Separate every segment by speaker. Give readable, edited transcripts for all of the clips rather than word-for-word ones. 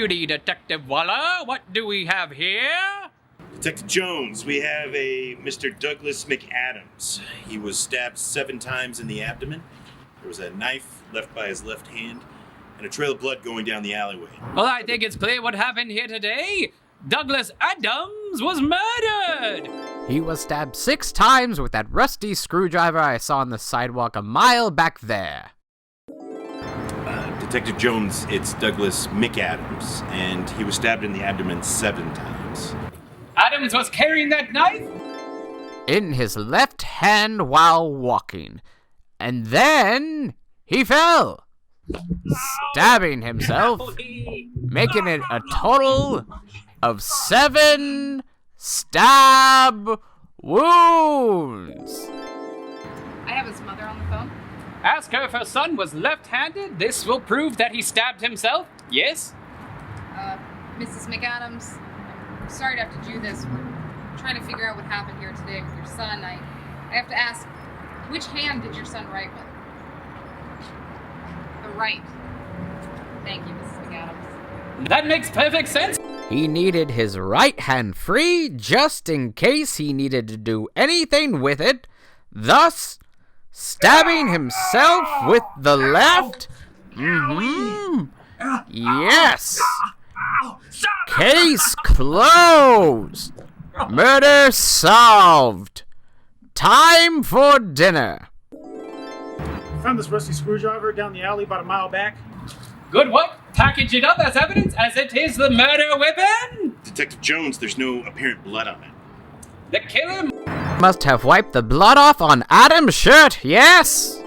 Speaker 1: Deputy Detective Waller. What do we have here?
Speaker 2: Detective Jones, we have a Mr. Douglas McAdams. He was stabbed 7 times in the abdomen. There was a knife left by his left hand and a trail of blood going down the alleyway.
Speaker 1: Well, I think it's clear what happened here today. Douglas Adams was murdered!
Speaker 3: He was stabbed 6 times with that rusty screwdriver I saw on the sidewalk a mile back there.
Speaker 2: Detective Jones, it's Douglas McAdams, and he was stabbed in the abdomen 7 times.
Speaker 1: Adams was carrying that knife?
Speaker 3: In his left hand while walking. And then he fell, stabbing himself, making it a total of 7 stab wounds.
Speaker 4: I have his mother on the phone.
Speaker 1: Ask her if her son was left-handed. This will prove that he stabbed himself. Yes?
Speaker 4: Mrs. McAdams, I'm sorry to have to do this. We're trying to figure out what happened here today with your son. I have to ask, which hand did your son write with? The right. Thank you, Mrs. McAdams.
Speaker 1: That makes perfect sense.
Speaker 3: He needed his right hand free just in case he needed to do anything with it, thus stabbing himself with the left. Yes. Case closed. Murder solved. Time for dinner.
Speaker 5: Found this rusty screwdriver down the alley about a mile back.
Speaker 1: Good work. Package it up as evidence as it is the murder weapon.
Speaker 2: Detective Jones, there's no apparent blood on it.
Speaker 1: The killer
Speaker 3: Must have wiped the blood off on Adam's shirt, yes!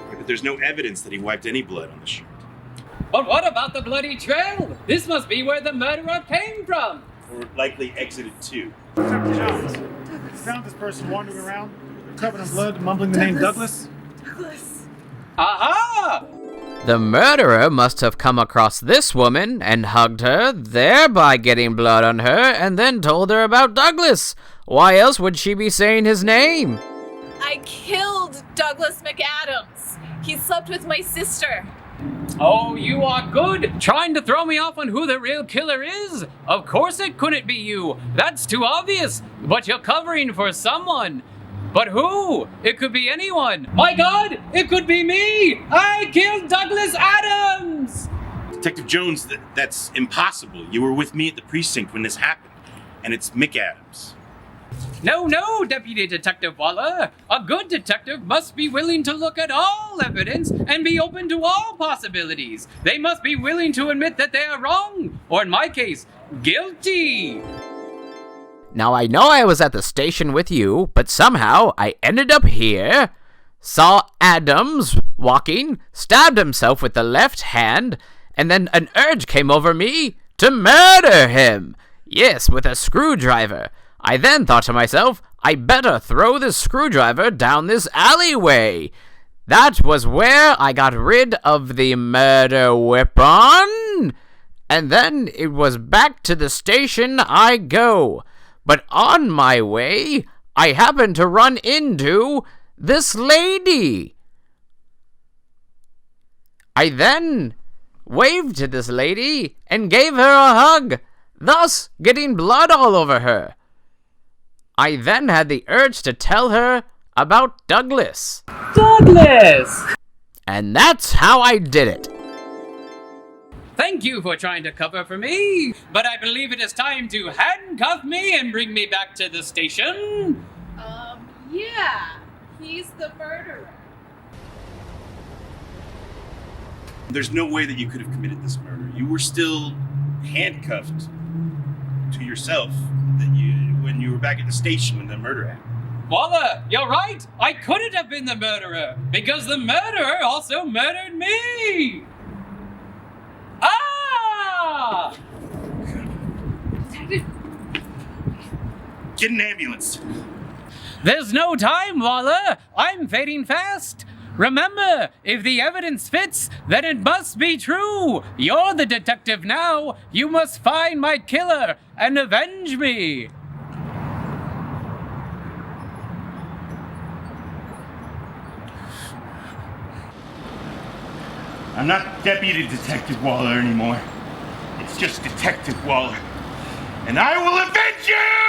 Speaker 2: But there's no evidence that he wiped any blood on the shirt.
Speaker 1: But what about the bloody trail? This must be where the murderer came from.
Speaker 2: Or likely exited to.
Speaker 5: Detective Jones, found this person wandering around, covered in blood, mumbling the name Douglas.
Speaker 1: Aha!
Speaker 3: The murderer must have come across this woman and hugged her, thereby getting blood on her, and then told her about Douglas. Why else would she be saying his name?
Speaker 6: I killed Douglas McAdams. He slept with my sister.
Speaker 1: Oh, you are good. Trying to throw me off on who the real killer is? Of course it couldn't be you. That's too obvious. But you're covering for someone. But who? It could be anyone. My God, it could be me. I killed Douglas Adams.
Speaker 2: Detective Jones, that's impossible. You were with me at the precinct when this happened. And it's McAdams.
Speaker 1: No, Deputy Detective Waller. A good detective must be willing to look at all evidence and be open to all possibilities. They must be willing to admit that they are wrong, or in my case, guilty.
Speaker 3: Now I know I was at the station with you, but somehow I ended up here, saw Adams walking, stabbed himself with the left hand, and then an urge came over me to murder him. Yes, with a screwdriver. I then thought to myself, I better throw this screwdriver down this alleyway. That was where I got rid of the murder weapon. And then it was back to the station I go. But on my way, I happened to run into this lady. I then waved to this lady and gave her a hug, thus getting blood all over her. I then had the urge to tell her about Douglas.
Speaker 1: Douglas!
Speaker 3: And that's how I did it.
Speaker 1: Thank you for trying to cover for me, but I believe it is time to handcuff me and bring me back to the station.
Speaker 6: Yeah, he's the murderer.
Speaker 2: There's no way that you could have committed this murder. You were still handcuffed to yourself when you were back at the station when the murder happened.
Speaker 1: Waller, you're right. I couldn't have been the murderer because the murderer also murdered me. Ah!
Speaker 2: Get an ambulance.
Speaker 1: There's no time, Waller. I'm fading fast. Remember, if the evidence fits, then it must be true. You're the detective now. You must find my killer and avenge me.
Speaker 2: I'm not Deputy Detective Waller anymore.
Speaker 7: It's just Detective Waller. And I will avenge you!